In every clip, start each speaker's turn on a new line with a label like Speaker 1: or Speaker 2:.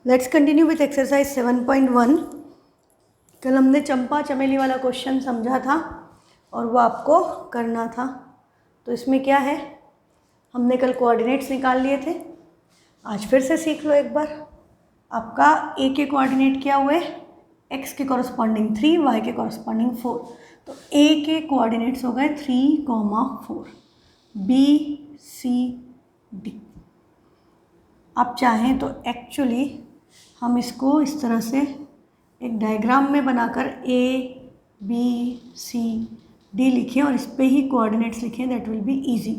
Speaker 1: Let's continue with exercise 7.1। कल हमने चंपा चमेली वाला क्वेश्चन समझा था और वो आपको करना था। तो इसमें क्या है, हमने कल कोऑर्डिनेट्स निकाल लिए थे, आज फिर से सीख लो एक बार। आपका ए के कोऑर्डिनेट क्या हुए, एक्स के कॉरस्पॉन्डिंग 3, वाई के कॉरस्पॉन्डिंग 4। तो ए के कोऑर्डिनेट्स हो गए 3,4, बी सी डी। आप चाहें तो एक्चुअली हम इसको इस तरह से एक डायग्राम में बनाकर ए बी सी डी लिखें और इस पे ही कोऑर्डिनेट्स लिखें, that will be easy.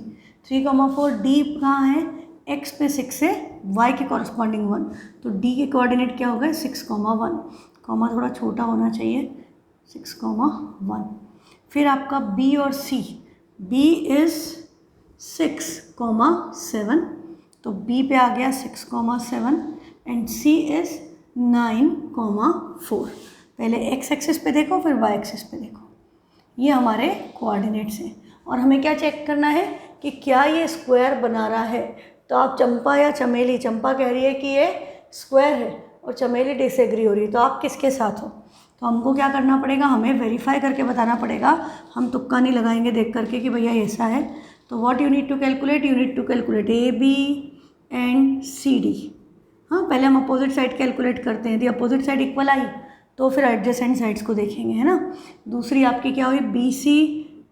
Speaker 1: 3,4 D कहाँ है, एक्स पे 6 है, वाई के कॉरस्पॉन्डिंग 1, तो डी के कोऑर्डिनेट क्या हो गए 6,1, कॉमा थोड़ा छोटा होना चाहिए, 6,1। फिर आपका बी और सी, बी इज़ 6,7, तो बी पे आ गया 6,7 एंड सी इज़ 9,4। पहले एक्स एक्सिस पे देखो फिर वाई एक्सिस पे देखो, ये हमारे कोऑर्डिनेट्स हैं। और हमें क्या चेक करना है कि क्या ये स्क्वायर बना रहा है। तो आप चंपा या चमेली, चंपा कह रही है कि ये स्क्वायर है और चमेली डिसएग्री हो रही है, तो आप किसके साथ हो। तो हमको क्या करना पड़ेगा, हमें वेरीफाई करके बताना पड़ेगा, हम तुक्का नहीं लगाएंगे देख करके कि भैया ऐसा है। तो what you need to calculate, you need to calculate A B and C D. हाँ, पहले हम अपोजिट साइड कैलकुलेट करते हैं, यदि अपोजिट साइड इक्वल आई तो फिर एडजेसेंट साइड्स को देखेंगे, है ना। दूसरी आपकी क्या हुई, B C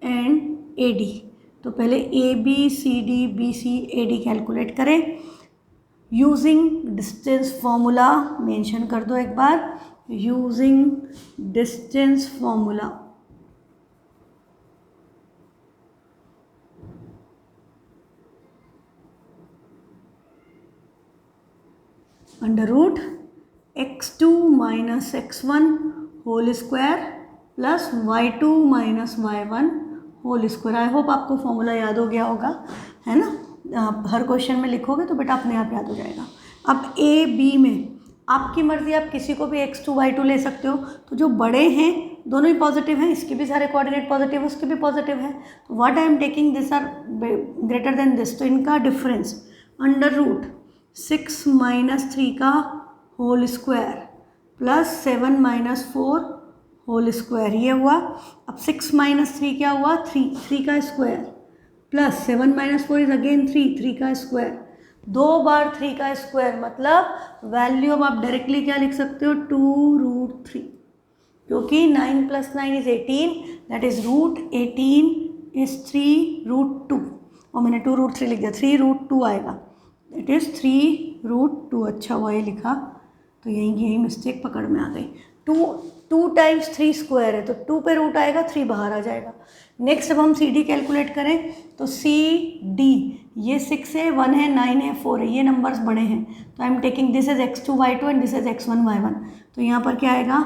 Speaker 1: and A D. तो पहले A B C D B C A D calculate करें यूजिंग डिस्टेंस फॉर्मूला। मेंशन कर दो एक बार, using distance formula. Under root x2 minus x1 whole square plus y2 minus y1 whole square. I hope आपको formula याद हो गया होगा, है ना। आप हर क्वेश्चन में लिखोगे तो बेटा अपने आप याद हो जाएगा। अब ए बी में आपकी मर्ज़ी, आप किसी को भी x2 y2 ले सकते हो। तो जो बड़े हैं दोनों ही पॉजिटिव हैं, इसके भी सारे कोऑर्डिनेट पॉजिटिव, उसके भी पॉजिटिव है। तो what I am taking, this are greater than this, तो इनका डिफरेंस अंडर रूट 6 माइनस 3 का whole square plus 7 minus 4 whole square, ये हुआ। अब 6 माइनस 3 क्या हुआ, 3 का square plus 7 minus 4 is again 3 का स्क्वायर, 2 बार 3 का स्क्वायर, मतलब वैल्यू अब आप डायरेक्टली क्या लिख सकते हो, 2√3, क्योंकि 9 + 9 इज 18, दैट इज √18 इज 3√2, और मैंने 2√3 लिख दिया, 3√2 आएगा, दैट इज़ 3√2। अच्छा हुआ ये लिखा, तो यही मिस्टेक पकड़ में आ गई। 2 टाइम्स 3 स्क्वायर है, तो 2 पे रूट आएगा, 3 बाहर आ जाएगा। नेक्स्ट अब हम सी डी कैलकुलेट करें, तो सी डी, ये 6 है, 1 है, 9 है, 4 है, ये नंबर्स बड़े हैं, तो आई am taking this is x2 y2 and this is x1 y1। तो यहाँ पर क्या आएगा,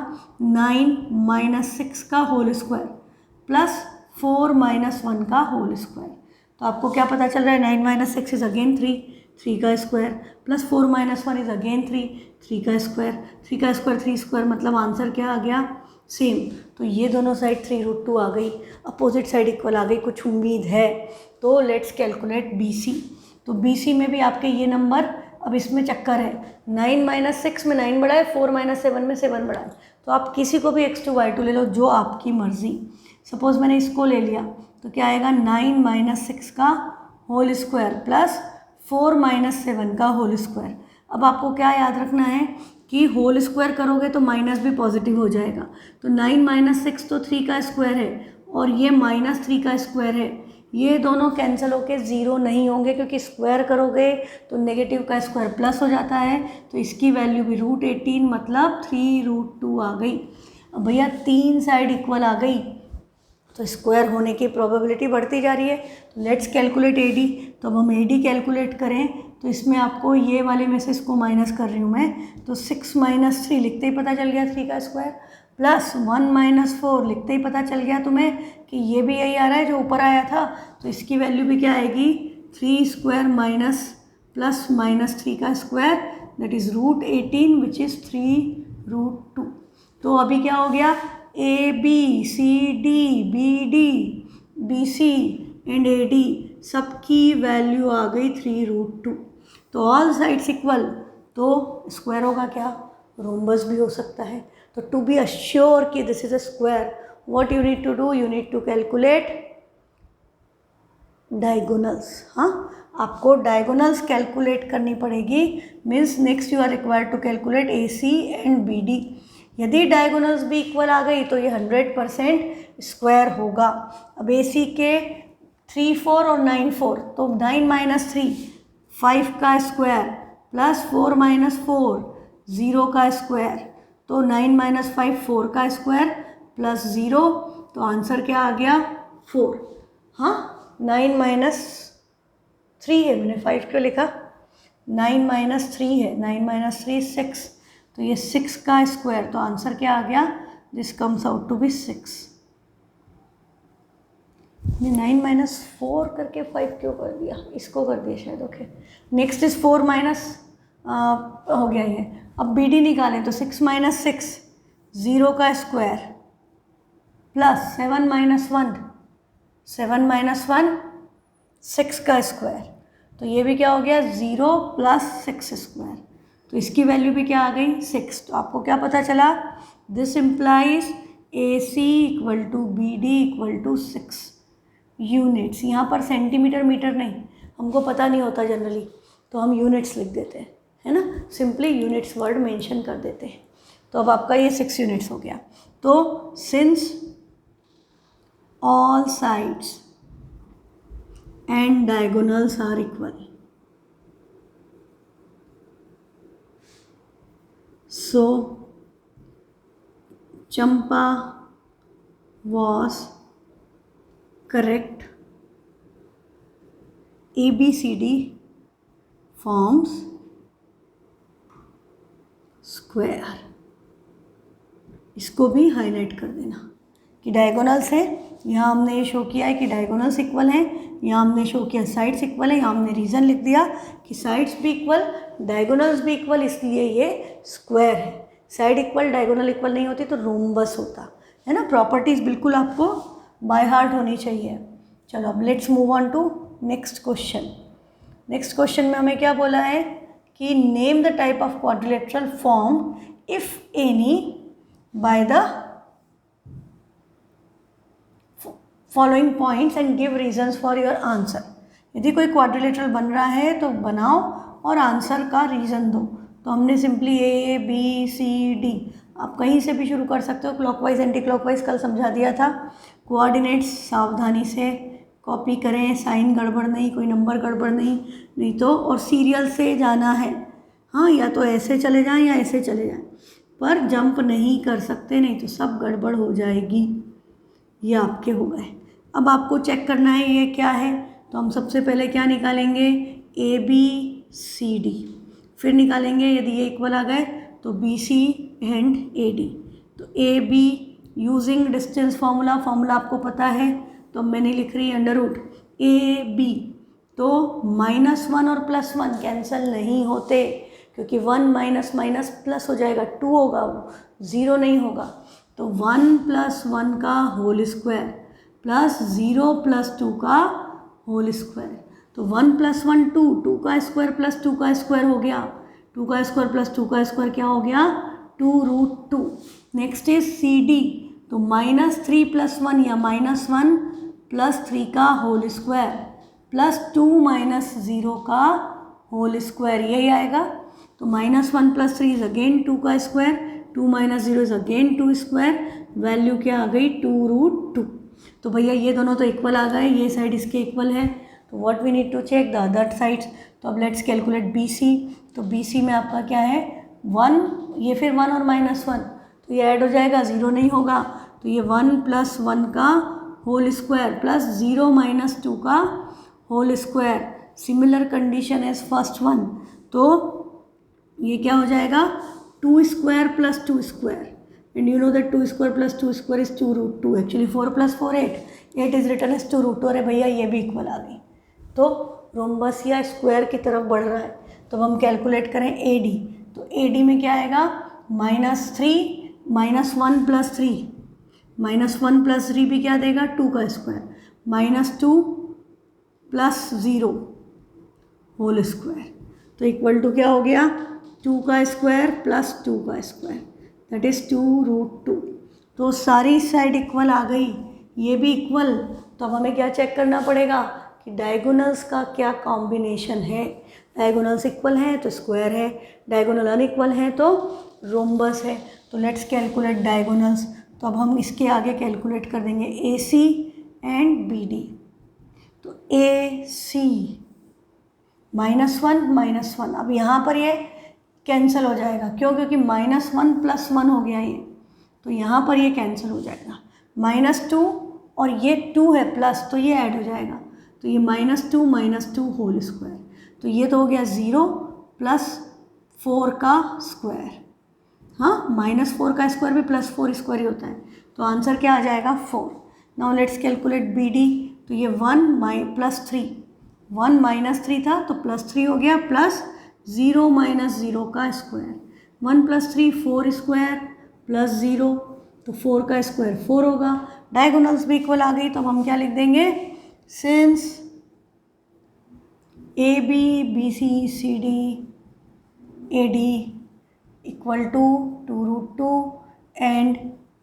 Speaker 1: 9 माइनस 6 का होल स्क्वायर प्लस 4 माइनस 1 का होल स्क्वायर। तो आपको क्या पता चल रहा है, 9 माइनस 6 इज अगेन 3 का square plus 4 minus 1 is again 3 का स्क्वायर, 3 का स्क्वायर 3 स्क्वायर, मतलब आंसर क्या आ गया, सेम। तो ये दोनों साइड 3√2 आ गई, अपोजिट साइड इक्वल आ गई, कुछ उम्मीद है। तो लेट्स कैलकुलेट बी सी। तो बी सी में भी आपके ये नंबर, अब इसमें चक्कर है, 9 माइनस 6 में 9 बड़ा है, 4 माइनस 7 में 7 बड़ा है, तो आप किसी को भी x2 y2 ले लो, जो आपकी मर्जी। सपोज मैंने इसको ले लिया, तो क्या आएगा, 9 माइनस 6 का होल स्क्वायर प्लस 4 माइनस 7 का होल स्क्वायर। अब आपको क्या याद रखना है कि होल स्क्वायर करोगे तो माइनस भी पॉजिटिव हो जाएगा, तो 9 माइनस 6 तो 3 का स्क्वायर है और ये माइनस 3 का स्क्वायर है, ये दोनों कैंसिल होके 0 नहीं होंगे, क्योंकि स्क्वायर करोगे तो नेगेटिव का स्क्वायर प्लस हो जाता है, तो इसकी वैल्यू भी √18, मतलब 3√2 आ गई। अब भैया 3 साइड इक्वल आ गई, तो स्क्वायर होने की प्रोबेबिलिटी बढ़ती जा रही है। तो लेट्स कैलकुलेट ए डी। तो अब हम ए डी कैलकुलेट करें, तो इसमें आपको ये वाले में से इसको माइनस कर रही हूँ मैं, तो 6 माइनस 3 लिखते ही पता चल गया 3 का स्क्वायर, प्लस 1 माइनस 4 लिखते ही पता चल गया तुम्हें कि ये भी यही आ रहा है जो ऊपर आया था, तो इसकी वैल्यू भी क्या आएगी, 3 स्क्वायर माइनस प्लस माइनस 3 का square, that is √18 which is 3√2। तो अभी क्या हो गया, A B C D B D B C and A D सबकी वैल्यू आ गई 3√2। तो ऑल साइड्स इक्वल, तो स्क्वायर होगा क्या, रोम्बस भी हो सकता है। तो टू बी अश्योर कि this is a square, what you need to do, you need to calculate diagonals. हाँ, आपको डायगोनल्स कैलकुलेट करनी पड़ेगी। Means next you are required to calculate AC and BD। यदि डायगोनल्स भी इक्वल आ गई तो ये 100% स्क्वायर होगा। अब AC के 3, 4 और 9, 4, तो 9 - 3 5 का स्क्वायर प्लस 4 - 4 0 का स्क्वायर, तो 9 - 5 4 का स्क्वायर प्लस 0, तो आंसर क्या आ गया 4। हाँ, 9 - 3 है, मैंने 5 क्यों लिखा, 9 - 3 है, 9 - 3 6, तो ये 6 का स्क्वायर, तो आंसर क्या आ गया, this comes out to be 6। ये 9 - 4 करके 5 क्यों कर दिया, इसको कर दिया शायद। ओके, नेक्स्ट इज 4 माइनस हो गया ये। अब BD निकालें तो 6 - 6 0 का स्क्वायर प्लस 7 - 1 7 - 1 6 का स्क्वायर, तो ये भी क्या हो गया 0 प्लस 6 स्क्वायर, तो इसकी वैल्यू भी क्या आ गई 6। तो आपको क्या पता चला, this implies AC equal to BD equal to 6 units. यहाँ पर सेंटीमीटर मीटर नहीं, हमको पता नहीं होता जनरली, तो हम यूनिट्स लिख देते हैं, है ना, सिंपली यूनिट्स वर्ड मेंशन कर देते हैं। तो अब आपका ये 6 यूनिट्स हो गया। तो since all sides and diagonals are equal, so Champa was correct, ABCD forms square। इसको भी हाईलाइट कर देना कि डायगोनल्स है, यहाँ हमने ये शो किया है कि डायगोनल्स इक्वल हैं, यहाँ हमने शो किया साइड्स इक्वल है, यहाँ हमने रीज़न लिख दिया कि साइड्स भी इक्वल डायगोनल्स भी इक्वल, इसलिए ये स्क्वायर है। साइड इक्वल डायगोनल इक्वल नहीं होती तो रोम्बस होता है ना। प्रॉपर्टीज़ बिल्कुल आपको बाय हार्ट होनी चाहिए। चलो अब let's move on to next question. Next question में हमें क्या बोला है कि name the type of quadrilateral form if any by the following points and give reasons for your answer. यदि कोई क्वाड्रिलेटरल बन रहा है तो बनाओ और आंसर का रीज़न दो। तो हमने simply A B C D, आप कहीं से भी शुरू कर सकते हो, क्लॉकवाइज एंटी क्लॉकवाइज कल समझा दिया था। कोऑर्डिनेट्स सावधानी से कॉपी करें, साइन गड़बड़ नहीं, कोई नंबर गड़बड़ नहीं तो, और सीरियल से जाना है। हाँ, या तो ऐसे चले जाएं या ऐसे चले जाएं, पर जंप नहीं कर सकते, नहीं तो सब गड़बड़ हो जाएगी। ये आपके हो गए। अब आपको चेक करना है ये क्या है, तो हम सबसे पहले क्या निकालेंगे ABCD, फिर निकालेंगे यदि ये इक्वल आ गए तो BC एंड AD। तो AB यूजिंग डिस्टेंस फार्मूला आपको पता है, तो मैं नहीं लिख रही अंडर रूट AB, तो -1 और +1 कैंसिल नहीं होते, क्योंकि 1 माइनस माइनस प्लस हो जाएगा, 2 होगा, वो 0 नहीं होगा। तो 1 + 1 का होल स्क्वायर प्लस 0 + 2 का होल स्क्वायर, तो 1 + 1 2, 2 का स्क्वायर प्लस 2 का स्क्वायर हो गया, 2 का स्क्वायर प्लस 2 का स्क्वायर क्या हो गया 2√2। नेक्स्ट इज CD, तो -3 + 1 या -1 + 3 का होल स्क्वायर प्लस 2 - 0 का होल स्क्वायर, यही आएगा। तो -1 + 3 इज अगेन 2 का square, 2 - 0 is again 2 square, value क्या आ गई 2√2। तो भैया ये दोनों तो इक्वल आ गए, ये साइड इसके इक्वल है, तो what we need to check the other sides. तो अब लेट्स कैलकुलेट BC। तो BC में आपका क्या है 1, ये फिर 1 और -1, तो ये ऐड हो जाएगा, 0 नहीं होगा, तो ये 1 + 1 का होल स्क्वायर प्लस 0 - 2 का whole square. Similar condition as first one, तो ये क्या हो जाएगा 2 square plus 2 square, and you know that 2 square plus 2 square is 2√2, actually 4 + 4 8 is written as 2√2। अरे भैया ये भी इक्वल आ गई, तो रोम्बस या स्क्वायर की तरफ बढ़ रहा है। तो हम कैलकुलेट करें AD, तो AD में क्या आएगा -3 -1 + 3, -1 + 3 भी क्या देगा 2 का स्क्वायर, -2 + 0 होल स्क्वायर, तो इक्वल टू क्या हो गया 2 का स्क्वायर प्लस 2 का स्क्वायर, दैट इज़ 2√2। तो सारी साइड इक्वल आ गई, ये भी इक्वल। तो अब हमें क्या चेक करना पड़ेगा कि डायगोनल्स का क्या कॉम्बिनेशन है। डायगोनल्स इक्वल हैं तो स्क्वायर है, डायगोनल अनइक्वल हैं तो रोम्बस है। तो लेट्स कैलकुलेट डायगोनल्स। तो अब हम इसके आगे कैलकुलेट कर देंगे AC एंड BD। तो AC -1 अब यहाँ पर ये कैंसिल हो जाएगा, क्यों? क्योंकि -1 + 1 हो गया ये, तो यहाँ पर ये कैंसिल हो जाएगा। -2 और ये 2 है प्लस, तो ये ऐड हो जाएगा, तो ये -2 होल स्क्वायर। तो ये तो हो गया 0 + 4 का स्क्वायर। हाँ, -4 का स्क्वायर भी +4 स्क्वायर ही होता है। तो आंसर क्या आ जाएगा? 4। Now let's calculate BD। तो ये 1 + 3, 1 - 3 था तो +3 हो गया, प्लस 0 - 0 का स्क्वायर। 1 + 3 4 स्क्वायर प्लस 0, तो 4 का स्क्वायर 4 होगा। डायगोनल्स भी इक्वल आ गई, तो अब हम क्या लिख देंगे? Since AB BC CD AD equal to 2√2 and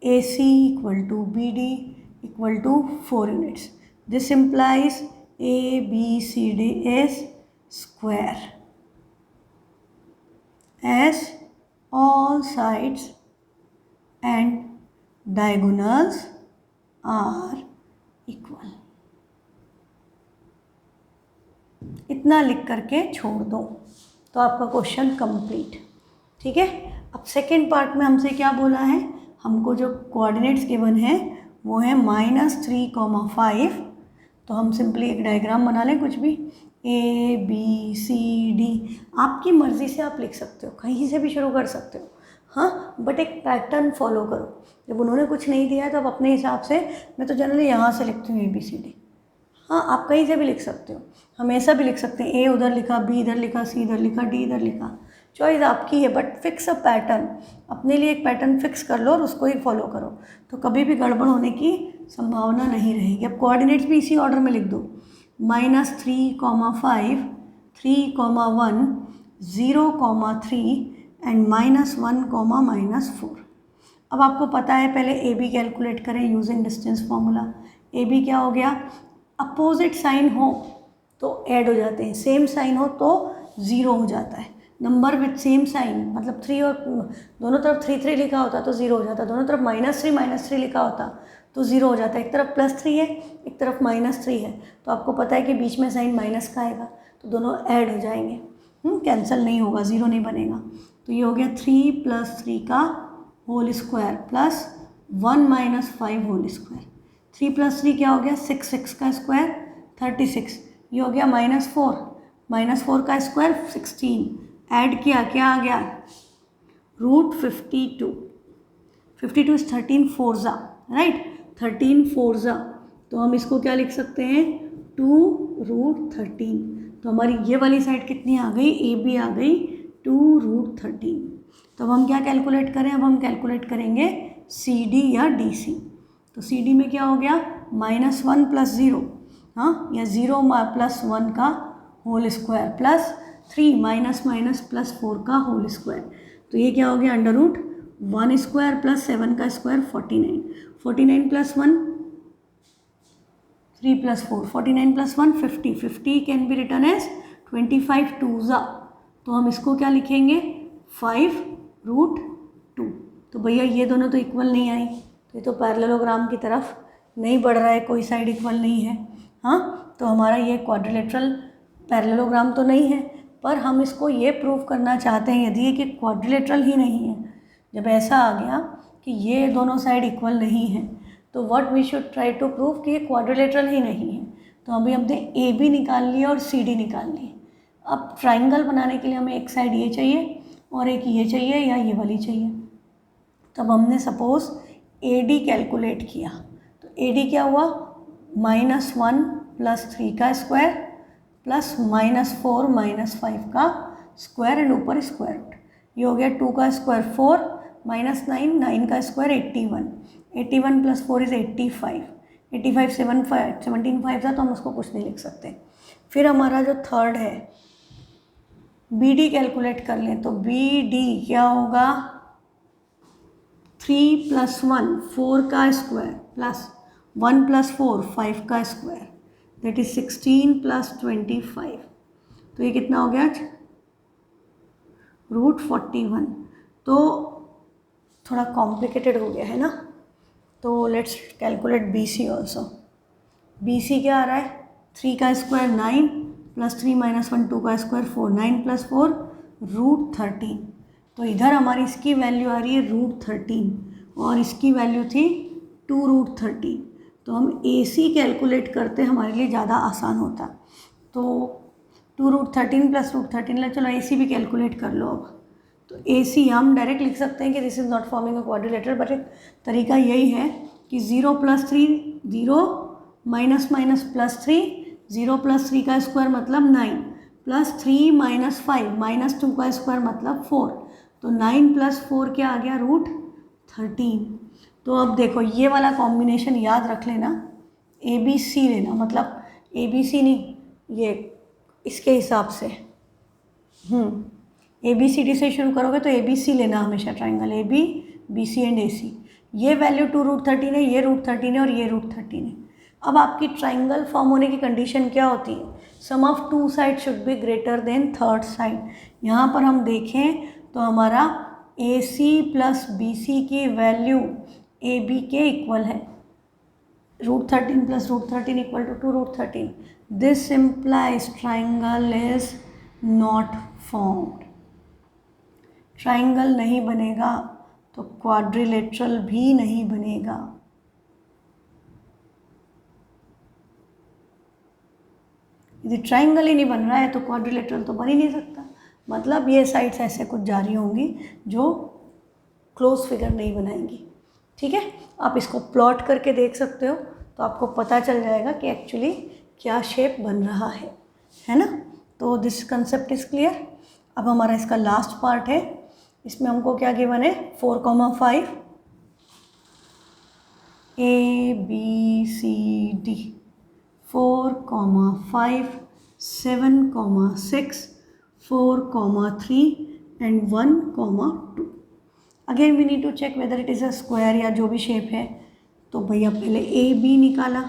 Speaker 1: AC equal to BD equal to 4 units. This implies ABCD is square as all sides and diagonals are equal. इतना लिख करके छोड़ दो तो आपका क्वेश्चन कंप्लीट। ठीक है, अब सेकेंड पार्ट में हमसे क्या बोला है? हमको जो कोऑर्डिनेट्स गिवन है वो है -3, 5। तो हम सिंपली एक डायग्राम बना लें, कुछ भी ABCD। आपकी मर्ज़ी से आप लिख सकते हो, कहीं से भी शुरू कर सकते हो, हाँ, बट एक पैटर्न फॉलो करो। जब उन्होंने कुछ नहीं दिया है तो आप अपने हिसाब से, मैं तो जनरली यहाँ से लिखती हूँ ABCD। हाँ, आप कहीं से भी लिख सकते हो, हमेशा भी लिख सकते हैं। A उधर लिखा, B इधर लिखा, C इधर लिखा, D इधर लिखा, चॉइस आपकी है, बट फिक्स अ पैटर्न। अपने लिए एक पैटर्न फिक्स कर लो और उसको ही फॉलो करो, तो कभी भी गड़बड़ होने की संभावना नहीं रहेगी। अब कोऑर्डिनेट्स भी इसी ऑर्डर में लिख दो, -3, 5, 3, 1, 0, 3 एंड -1, -4। अब आपको पता है, पहले AB कैलकुलेट करें यूजिंग डिस्टेंस फार्मूला। AB क्या हो गया? अपोजिट साइन हो तो ऐड हो जाते हैं, सेम साइन हो तो 0 हो जाता है। नंबर विथ सेम साइन, मतलब 3 और दोनों तरफ 3 लिखा होता तो 0 हो जाता, दोनों तरफ -3 लिखा होता तो 0 हो जाता। एक तरफ +3 है, एक तरफ -3 है, तो आपको पता है कि बीच में साइन माइनस का आएगा, तो दोनों ऐड हो जाएंगे, कैंसिल नहीं होगा, 0 नहीं बनेगा। तो ये हो गया 3 + 3 का whole square plus 1 - 5 whole square. 3 + 3 क्या हो गया? 6 का स्क्वायर 36। ये हो गया -4 का स्क्वायर 16। ऐड किया, क्या आ गया? √52। 52 इज 13 4 राइट, 13 4। तो हम इसको क्या लिख सकते हैं? 2√13। तो हमारी ये वाली साइड कितनी आ गई? AB आ गई 2√13। तो अब हम क्या कैलकुलेट करें? अब हम कैलकुलेट करेंगे CD या DC। तो CD में क्या हो गया? -1 + 0, हाँ, या 0 + 1 का होल स्क्वायर प्लस 3 - +4 का होल स्क्वायर। तो ये क्या हो गया? √1² + 7 का square 49। 49 + 1 3 + 4, 49 + 1 50। 50 can be return as 25 2 तो हम इसको क्या लिखेंगे? 5√2। तो भैया ये दोनों तो इक्वल नहीं आई, तो ये तो पैरेललोग्राम की तरफ नहीं बढ़ रहा है, कोई साइड इक्वल नहीं है। हाँ, तो हमारा ये क्वाड्रिलेटरल पैरेललोग्राम तो नहीं है, पर हम इसको ये प्रूव करना चाहते हैं यदि ये कि क्वाड्रिलेटरल ही नहीं है। जब ऐसा आ गया कि ये दोनों साइड इक्वल नहीं है, तो what we should try to prove कि ये क्वाड्रिलेटरल ही नहीं है। तो अभी हमने AB निकाल लिया और CD निकाल ली। अब ट्राइंगल बनाने के लिए हमें एक साइड ये चाहिए और एक ये चाहिए या ये वाली चाहिए। तब हमने सपोज AD कैलकुलेट किया, तो AD क्या हुआ? -1 + 3 का स्क्वायर प्लस -4 - 5 का स्क्वायर एंड ऊपर स्क्वायर रूट। ये हो गया 2 का स्क्वायर 4 -9, 9 का स्क्वायर 81। 81 + 4 इज़ 85। 85 17 5 था, तो हम उसको कुछ नहीं लिख सकते। फिर हमारा जो थर्ड है, बी डी कैलकुलेट कर लें तो बी डी क्या होगा, 3 + 1 4 का स्क्वायर प्लस 1 + 4 5 का स्क्वायर, दैट इज 16 + 25। तो ये कितना हो गया, √41। तो थोड़ा कॉम्प्लिकेटेड हो गया है ना, तो let's calculate B C also. B C क्या आ रहा है, 3 का स्क्वायर 9 + 3 - 1 2 का स्क्वायर 4, 9 + 4 √13। तो इधर हमारी इसकी वैल्यू आ रही है √13 और इसकी वैल्यू थी 2√13। तो हम ए सी कैलकुलेट करते हमारे लिए ज़्यादा आसान होता। तो 2√13 + √13 ले, चलो ए सी भी कैलकुलेट कर लो अब। तो ए सी हम डायरेक्ट लिख सकते हैं कि this is not forming a quadrilateral, but एक तरीका यही है कि 0 + 3 0 माइनस +3, 0 + 3 का स्क्वायर मतलब 9 +3 - 5 - 2 का स्क्वायर मतलब 4। तो 9 + 4 क्या आ गया, √13। तो अब देखो ये वाला कॉम्बिनेशन याद रख लेना, ए बी सी लेना, मतलब ए बी सी नहीं, ये इसके हिसाब से ए बी सी डी से शुरू करोगे तो ए बी सी लेना हमेशा, triangle A B B C and A C. ये वैल्यू 2√13 है, ये √13 है और ये √13 है। अब आपकी ट्राइंगल फॉर्म होने की कंडीशन क्या होती है, sum of two side should be greater than third side. यहाँ पर हम देखें तो हमारा ए सी प्लस बी सी की वैल्यू ए बी के इक्वल है, √13 + √13 = 2√13। This implies triangle is not formed। Triangle नहीं बनेगा तो क्वाड्रिलेटरल भी नहीं बनेगा। यदि ट्राइंगल ही नहीं बन रहा है तो क्वाड्रिलेटरल तो बन ही नहीं सकता, मतलब ये साइड्स ऐसे कुछ जा रही होंगी जो क्लोज फिगर नहीं बनाएंगी। ठीक है, आप इसको प्लॉट करके देख सकते हो तो आपको पता चल जाएगा कि एक्चुअली क्या शेप बन रहा है ना। तो दिस कंसेप्ट इज़ क्लियर। अब हमारा इसका लास्ट पार्ट है, इसमें हमको क्या गिवन है, 4,5 A B C D, 4,5 7,6 4,3 and 1,2। Again we need to check whether it is a square या जो भी शेप है। तो भैया पहले ए बी निकाला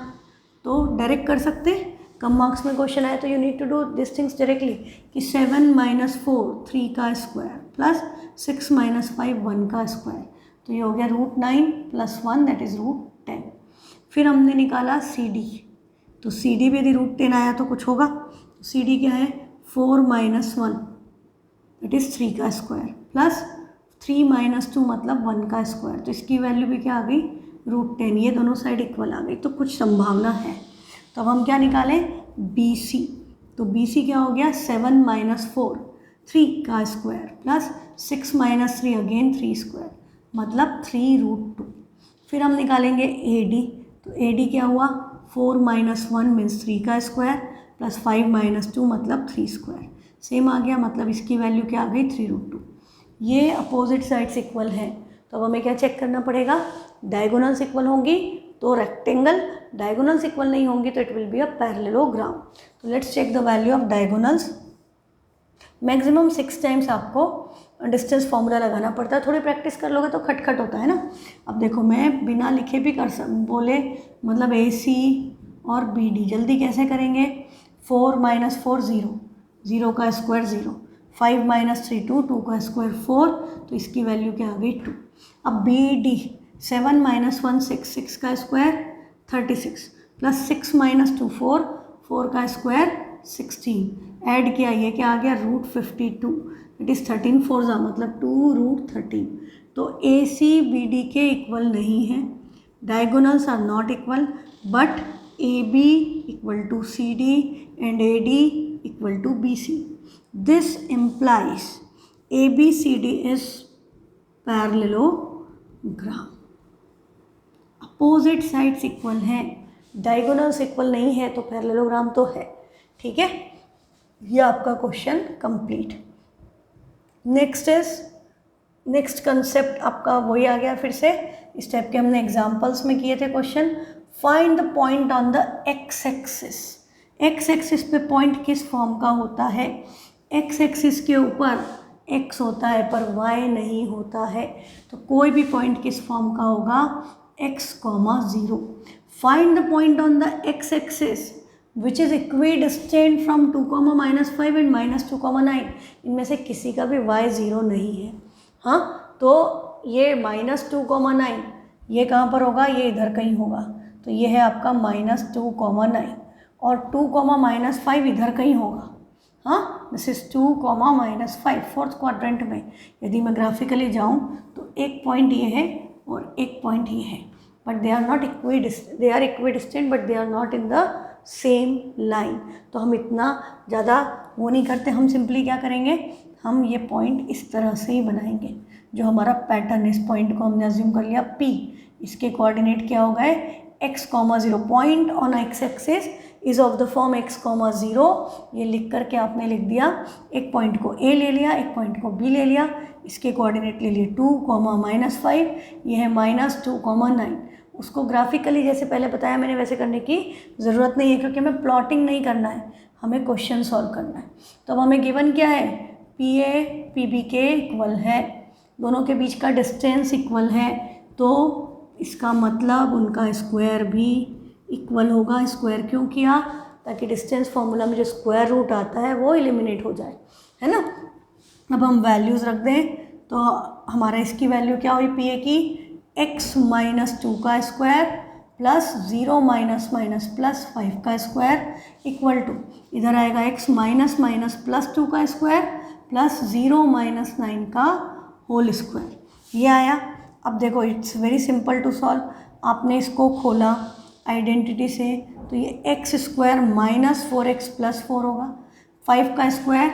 Speaker 1: तो डायरेक्ट कर सकते हैं, कम मार्क्स में क्वेश्चन आया तो you need to do this things directly कि 7 - 4 3 का स्क्वायर प्लस 6 - 5 1 का स्क्वायर, तो ये हो गया √9 + 1 दैट इज़ √10। फिर हमने निकाला सी डी, तो सी डी भी यदि √10 आया तो कुछ होगा। सी डी क्या है, 4 - 1 दैट इज़ 3 का स्क्वायर प्लस 3 - 2 मतलब 1 का स्क्वायर, तो इसकी वैल्यू भी क्या आ गई, √10। ये दोनों साइड इक्वल आ गई तो कुछ संभावना है। तो अब हम क्या निकालें, बी सी। तो बी सी क्या हो गया, 7 - 4 3 का स्क्वायर प्लस 6 - 3 अगेन 3 स्क्वायर मतलब 3√2। फिर हम निकालेंगे ए डी, तो ए डी क्या हुआ, 4 - 1 मीन्स 3 का स्क्वायर प्लस 5 - 2 मतलब 3 स्क्वायर, सेम आ गया, मतलब इसकी वैल्यू क्या आ गई, 3√2। ये अपोजिट साइड्स इक्वल है, तो अब हमें क्या चेक करना पड़ेगा, डायगोनल्स इक्वल होंगी तो रेक्टेंगल, डायगोनल्स इक्वल नहीं होंगी तो it will be a parallelogram. तो let's check the value of diagonals. Maximum 6 times आपको डिस्टेंस फॉर्मूला लगाना पड़ता है, थोड़ी प्रैक्टिस कर लोगे तो खटखट होता है ना। अब देखो मैं बिना लिखे भी कर बोले, मतलब ए सी और बी डी जल्दी कैसे करेंगे, 4 - 4 0, 0 का स्क्वायर 0, 5 - 3 2, 2 का स्क्वायर 4, तो इसकी वैल्यू क्या आ गई 2। अब बी डी 7 - 1 6, 6 का स्क्वायर 36 प्लस 6 - 2 4, 4 का स्क्वायर 16, ऐड किया, ये क्या आ गया, √52, इट इज़ 13 4 जा मतलब 2√13। तो ए सी बी डी के इक्वल नहीं है, diagonals are not equal, but A B equal to C D and A D equal to B C. This implies ABCD is parallelogram। Opposite sides equal हैं, diagonals equal नहीं है तो parallelogram तो है। ठीक है, ये आपका क्वेश्चन कंप्लीट। नेक्स्ट कंसेप्ट आपका वही आ गया फिर से, इस टाइप के हमने एग्जाम्पल्स में किए थे question. Find the point on the x axis. X axis पे पॉइंट किस फॉर्म का होता है, एक्स एक्सिस के ऊपर x होता है पर y नहीं होता है, तो कोई भी पॉइंट किस फॉर्म का होगा, x, 0. Find the point on the x axis which is equidistant from 2, -5 and -2, 9. इनमें से किसी का भी y 0 नहीं है. हाँ, तो ये -2, 9 ये कहाँ पर होगा, ये इधर कहीं होगा, तो ये है आपका -2, 9 और 2, -5 इधर कहीं होगा. हाँ, दिस इज 2, -5 फोर्थ क्वाड्रेंट में. यदि मैं ग्राफिकली जाऊँ तो एक पॉइंट ये है और एक पॉइंट ये है, but they are not they are equidistant but they are not in the same line. तो हम इतना ज़्यादा वो नहीं करते, हम सिंपली क्या करेंगे, हम ये पॉइंट इस तरह से ही बनाएंगे. जो हमारा पैटर्न, इस पॉइंट को हमने अज्यूम कर लिया P, इसके कोऑर्डिनेट क्या हो गए, x, 0. Point on x axis is of the form x, 0. ये लिख करके आपने लिख दिया, एक पॉइंट को A ले लिया, एक पॉइंट को B ले लिया, इसके कोऑर्डिनेट ले लिए 2, -5, ये है -2, 9. उसको ग्राफिकली जैसे पहले बताया मैंने वैसे करने की ज़रूरत नहीं है, क्योंकि हमें प्लॉटिंग नहीं करना है, हमें क्वेश्चन सॉल्व करना है. तो अब हमें गिवन क्या है, PA PB के इक्वल है, दोनों के बीच का डिस्टेंस इक्वल है, तो इसका मतलब उनका स्क्वायर भी इक्वल होगा. स्क्वायर क्यों किया, ताकि डिस्टेंस फॉर्मूला में जो स्क्वायर रूट आता है वो एलिमिनेट हो जाए, है ना. अब हम वैल्यूज़ रख दें तो हमारा इसकी वैल्यू क्या हुई, PA की x -2 का स्क्वायर प्लस 0 प्लस 5 का स्क्वायर इक्वल टू, इधर आएगा x प्लस 2 का स्क्वायर प्लस 0 -9 का होल स्क्वायर. ये आया. अब देखो it's very simple to solve. आपने इसको खोला आइडेंटिटी से तो ये x स्क्वायर -4x प्लस 4 होगा, 5 का स्क्वायर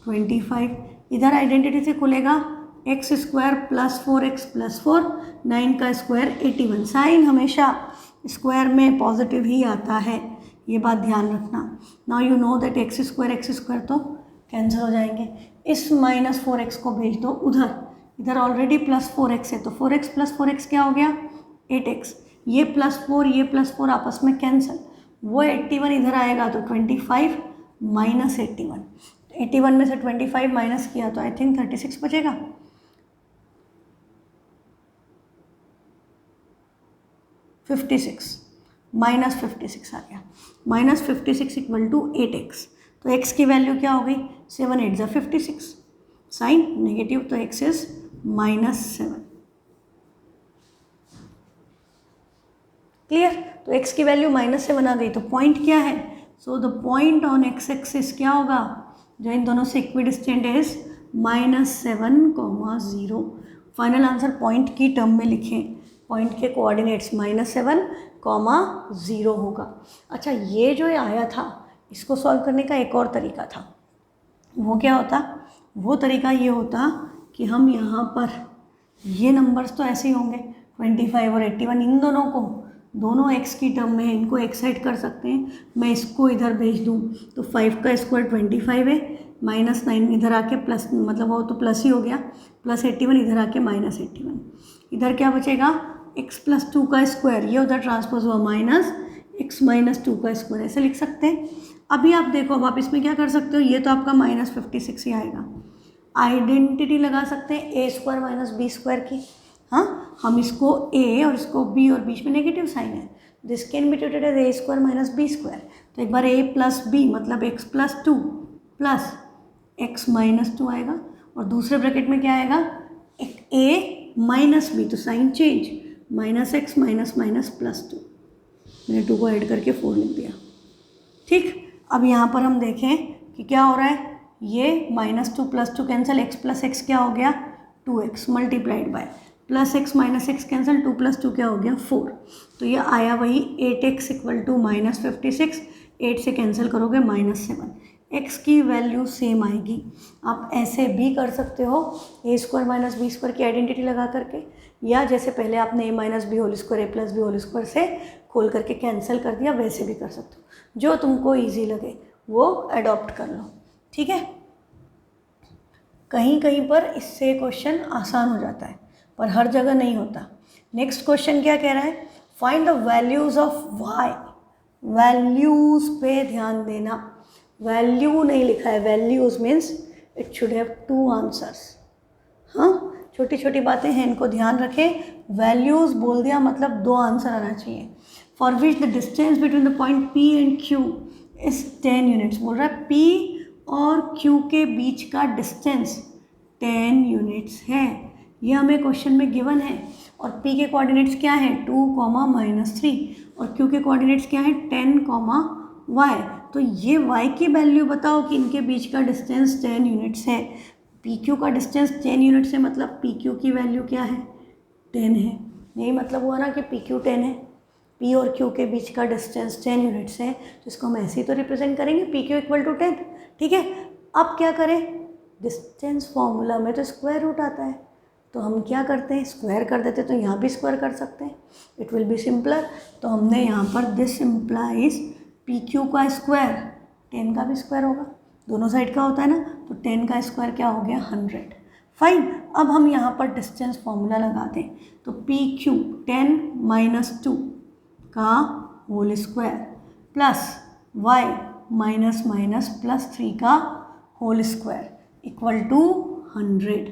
Speaker 1: 25, इधर आइडेंटिटी से खुलेगा x square plus 4x plus 4, 9 का स्क्वायर 81. साइन हमेशा स्क्वायर में पॉजिटिव ही आता है, ये बात ध्यान रखना. Now you know that x square तो कैंसिल हो जाएंगे. इस -4x को भेज दो उधर, इधर ऑलरेडी प्लस 4x है, तो 4x प्लस 4x क्या हो गया, 8x. ये +4 आपस में कैंसिल, वो 81 इधर आएगा तो 25 - 81. 81 में से 25 माइनस किया तो आई थिंक 36 बचेगा. -56 आ गया. -56 इक्वल टू 8x. तो x की वैल्यू क्या हो गई, 7 8 56. साइन नेगेटिव तो x इज -7. क्लियर. तो x की वैल्यू -7 आ गई, तो पॉइंट क्या है, so the point on x axis क्या होगा, जो इन दोनों से equidistant is -7, 0. Final answer point की टर्म में लिखें, पॉइंट के कोऑर्डिनेट्स -7, 0 होगा. अच्छा, ये जो आया था इसको सॉल्व करने का एक और तरीका था. वो क्या होता, वो तरीका ये होता कि हम यहाँ पर ये नंबर्स तो ऐसे ही होंगे 25 और 81, इन दोनों को, दोनों x की टर्म में है, इनको एक्साइड कर सकते हैं. मैं इसको इधर भेज दूँ तो 5 का स्क्वायर 25 है, -9 इधर आके प्लस, मतलब वो तो प्लस ही हो गया, प्लस 81 इधर आके -81. इधर क्या बचेगा, x + 2 का स्क्वायर, ये उधर ट्रांसपोज हुआ -x - 2 का स्क्वायर, ऐसे लिख सकते हैं. अभी आप देखो, अब आप इसमें क्या कर सकते हो, ये तो आपका -56 ही आएगा. आइडेंटिटी लगा सकते हैं a² - b² की. हाँ, हम इसको a और इसको b और बीच में नेगेटिव साइन है, this can be treated as a² - b². तो एक बार a + b मतलब x + 2 प्लस x - 2 आएगा, और दूसरे ब्रैकेट में क्या आएगा, a - b, तो साइन चेंज, -x +2. मैंने 2 को ऐड करके 4 लिख दिया. ठीक. अब यहाँ पर हम देखें कि क्या हो रहा है, ये -2 + 2 कैंसिल, x + x क्या हो गया, 2x multiplied bye +x - x cancel, 2 + 2 क्या हो गया, 4. तो ये आया वही 8x = -56, 8 से कैंसिल करोगे -7. x की वैल्यू सेम आएगी. आप ऐसे भी कर सकते हो, a² - b² की आइडेंटिटी लगा करके, या जैसे पहले आपने a - b² a + b² से खोल करके कैंसिल कर दिया, वैसे भी कर सकते हो. जो तुमको ईजी लगे वो अडॉप्ट कर लो. ठीक है. कहीं कहीं पर इससे क्वेश्चन आसान हो जाता है, पर हर जगह नहीं होता. नेक्स्ट क्वेश्चन क्या कह रहा है, find the values of y. Values पे ध्यान देना. वैल्यू नहीं लिखा है, values means it should have 2 answers. हाँ, छोटी छोटी बातें हैं, इनको ध्यान रखें। वैल्यूज बोल दिया मतलब 2 आंसर आना चाहिए। For which the distance between the point P and Q is 10 units. बोल रहा है P और Q के बीच का डिस्टेंस 10 यूनिट्स है। ये हमें क्वेश्चन में गिवन है। और P के कोऑर्डिनेट्स क्या हैं, 2, -3 और Q के कोऑर्डिनेट्स क्या हैं, 10, y। तो ये y की वैल्यू बताओ कि इनके बीच का डिस्टेंस 10 यूनिट्स है। PQ का डिस्टेंस 10 यूनिट्स है, मतलब PQ की वैल्यू क्या है, 10 है। यही मतलब हुआ ना कि PQ 10 है। P और Q के बीच का डिस्टेंस 10 यूनिट्स है, तो इसको हम ऐसे ही तो रिप्रेजेंट करेंगे, PQ = 10। ठीक है, अब क्या करें, डिस्टेंस फॉर्मूला में तो स्क्वायर रूट आता है, तो हम क्या करते हैं, स्क्वायर कर देते, तो यहाँ भी स्क्वायर कर सकते हैं, इट विल बी सिंपलर। तो हमने यहाँ पर दिस इम्प्लाइज PQ का स्क्वायर 10 का भी स्क्वायर होगा, दोनों साइड का होता है ना, तो 10 का स्क्वायर क्या हो गया, 100। फाइन, अब हम यहाँ पर डिस्टेंस फॉर्मूला लगा दें, तो PQ 10 - 2 का होल स्क्वायर प्लस y -+3 का होल स्क्वायर = 100।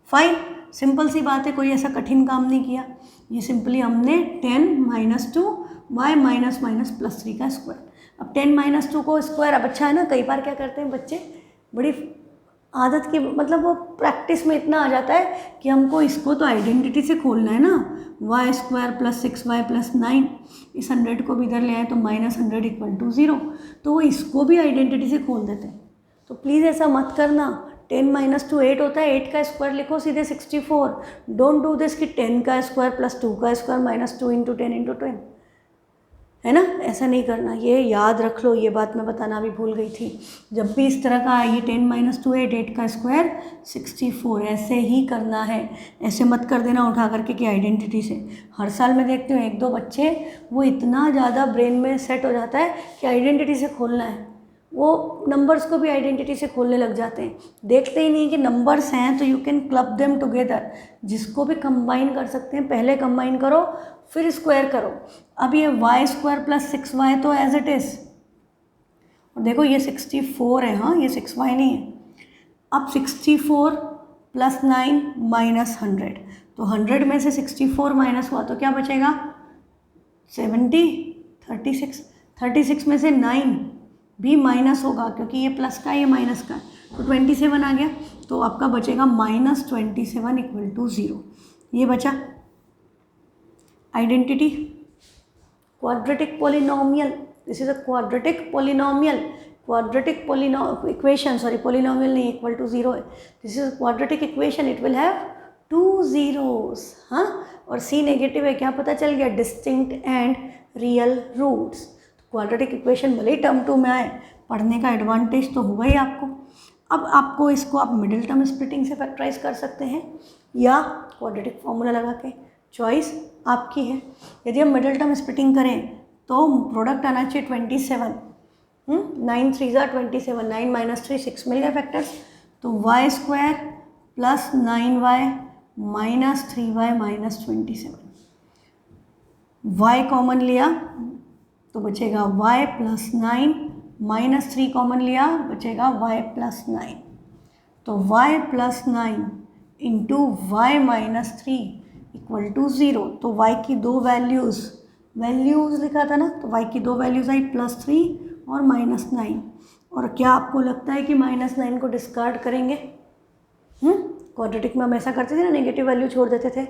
Speaker 1: फाइन, सिंपल सी बात है, कोई ऐसा कठिन काम नहीं किया। ये सिंपली हमने 10 - 2 y -+3 का स्क्वायर। अब 10 - 2 को स्क्वायर, अब अच्छा है ना, कई बार क्या करते हैं बच्चे, बड़ी आदत की, मतलब वो प्रैक्टिस में इतना आ जाता है कि हमको इसको तो आइडेंटिटी से खोलना है ना, y² + 6y + 9, इस 100 को भी इधर ले आए तो -100 = 0, तो वो इसको भी आइडेंटिटी से खोल देते हैं। तो प्लीज़ ऐसा मत करना। 10 - 2 8 होता है, 8 का स्क्वायर लिखो सीधे 64। डोंट डू दिस कि 10 का स्क्वायर + 2 का स्क्वायर -2 × 10 × 10, है ना, ऐसा नहीं करना। ये याद रख लो, ये बात मैं बताना भी भूल गई थी। जब भी इस तरह का ये 10 - 2 8 का स्क्वायर 64, ऐसे ही करना है, ऐसे मत कर देना उठा करके कि आइडेंटिटी से। हर साल मैं देखती हूँ 1-2 बच्चे, वो इतना ज़्यादा ब्रेन में सेट हो जाता है कि आइडेंटिटी से खोलना है, वो नंबर्स को भी आइडेंटिटी से खोलने लग जाते हैं, देखते ही नहीं कि नंबर्स हैं तो you can club them together, जिसको भी कंबाइन कर सकते हैं, पहले कंबाइन करो फिर स्क्वायर करो। अब ये y² + 6y तो एज इट इज़, और देखो ये 64 है, हाँ ये 6y नहीं है। अब 64 + 9 - 100, तो 100 में से 64 माइनस हुआ तो क्या बचेगा, 70, 36 में से 9 भी माइनस होगा, क्योंकि ये प्लस का ये माइनस का, तो 27 आ गया, तो आपका बचेगा -27 = 0। ये बचा identity. Quadratic polynomial, this is a quadratic polynomial, quadratic equation, sorry polynomial नहीं, = 0 है। This is quadratic equation, it will have 2 zeros। हाँ, और C नेगेटिव है, क्या पता चल गया, distinct and real roots. Quadratic equation भले ही टर्म 2 में आए, पढ़ने का एडवांटेज तो होगा ही आपको। अब आपको इसको आप मिडिल टर्म स्प्लिटिंग से फैक्टराइज कर सकते हैं या क्वाड्रेटिक फॉर्मूला लगा के, चॉइस आपकी है। यदि हम मिडिल टर्म स्प्लिटिंग करें तो प्रोडक्ट आना चाहिए 27, 9 3 = 27, 9 - 3 6 मिल गए फैक्टर्स, तो y² + 9y - 3y - 27, y common लिया तो बचेगा y + 9 - 3 कॉमन लिया, बचेगा y + 9, तो y + 9 × y - 3 = 0। तो y की 2 वैल्यूज़ लिखा था ना, तो y की 2 वैल्यूज़ आई, +3 और -9। और क्या आपको लगता है कि -9 को डिस्कार्ड करेंगे? क्वाड्रेटिक में हम ऐसा करते थे ना, नेगेटिव वैल्यू छोड़ देते थे,